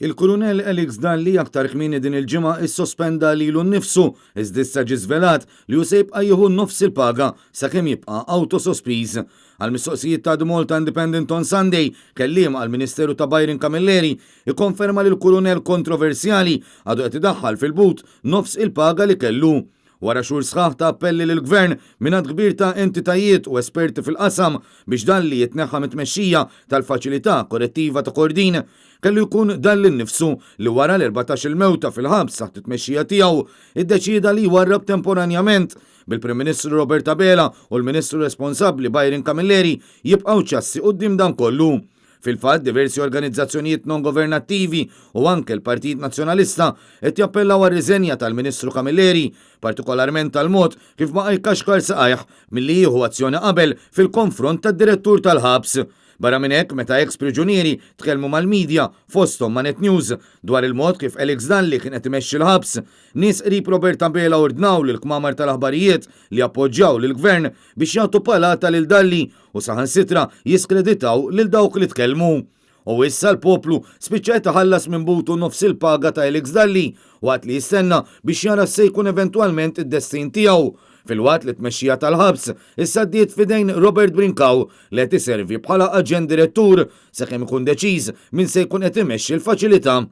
Il-Kurunell Alex Dalli aktar kmini din il-ġimgħa issospenda lilu nnifsu iżda ġie żvelat li hu se jibqa' jieħu nofs il-paga sakemm jibqa' autosospiż. Għal-mistoqsijiet ta' The Malta Independent on Sunday, kelliem għal-Ministeru ta' Byron Camilleri ikkonferma li l-Kurunell kontroversjali għadu qed idaħħal fil-but nofs il-paga li kellu. Wara xhur sħaħ ta' appelli lill-Gvern mingħand kbir ta' entitajiet u esperti fil-qasam biex Dalli jitneħħa mit-tmexxija tal-Faċilità Korrettiva ta' Kordin, kellu jkun Dalli nnifsu li wara l-14 mewta fil-ħabs taħt it-tmexxija tiegħu iddeċida li jwarrab temporanjament bil-Prim Ministru Robert Abela u l-Ministru responsabbli Byron Camilleri jibqgħu ċassi quddiem dan kollu. Fil-fatt, diversi organizzazzjonijiet non-governattivi u anke l-Partit Nazzjonalista qed jappellaw għar-riżenja tal-Ministru Camilleri, partikolarment tal-mod kif ma jkaxkar saqajh milli jieħu azzjoni qabel fil-konfront tad-direttur tal-ħabs. Barra minn hekk meta ex-priġunieri tkellmu mal-medja fosthom ma' Net News dwar il-mod kif Alex Dalli kien qed imexxi l-ħabs, nies qrib Robert Abela ordnaw lil kmamar tal-aħbarijiet li appoġġjaw lill-Gvern biex jagħtu palata lil Dalli u saħansitra jiskreditaw lil dawk li tkellmu. U issa l-poplu spiċċa taħallas minn butu nofs il-paga ta' Alex Dalli waqt li jistenna biex jara se jkun eventwalment id-destin tiegħu. Fil-waqt li tmexxija tal-ħabs issa ddiet fidejn Robert Brinkaw li qed iservi bħala aġent direttur sakemm ikun deċiż min se jkun qed imexxi l-faċilità.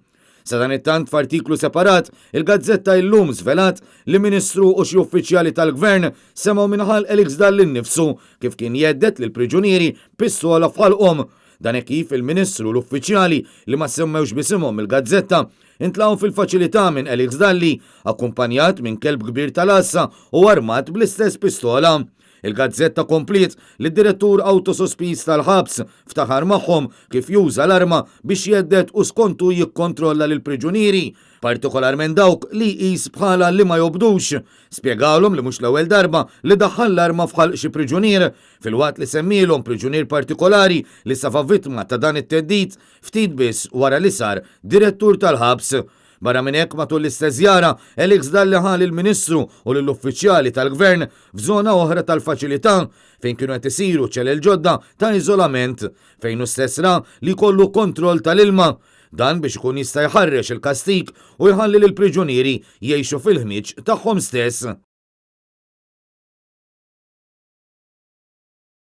Sa dan it-tant f'artiklu separat, il-Gazzetta llum żvelat li Ministru u xi uffiċjali tal-Gvern semgħu minħal Alex Dalli nnifsu kif kien jeddet lil priġunieri pistola f'ħalqhom. Dan hekk kif il-Ministru l-uffiċjali li ma semmewx bisimhom il-Gazzetta intlaw fil-faċilità minn Alex Dalli akkumpanjat minn kelb kbir tal-assa u armat bl-istess pistola. Il-Gazzetta komplit li d-direttur autosospiż tal-ħabs ftaħar magħhom kif juża l-arma biex jeddet u skontu jikkontrolla lil priġunieri, partikolarment dawk li jqis bħala li ma jobdux. Spjegawlhom li mhux l-ewwel darba li daħħal l-arma f'ħalq xi priġunier filwaqt li semmilhom priġunier partikolari li safa vittma ta' dan it-teddid ftit biss wara li sar direttur tal-ħabs. Barra minn hekk matul l-istess żjara, Alex Dalli ħal il-Ministru u lill-uffiċjali tal-Gvern f'żona oħra tal-faċilità fejn kienu qed isiru ċelel ġodda ta' iżolament fejn hu stess ra li jkollu kontroll tal-ilma. Dan biex ikun jista' jħarrex il-kastik u jħalli lill priġunieri jgħixu fil-ħmieġ tagħhom stess.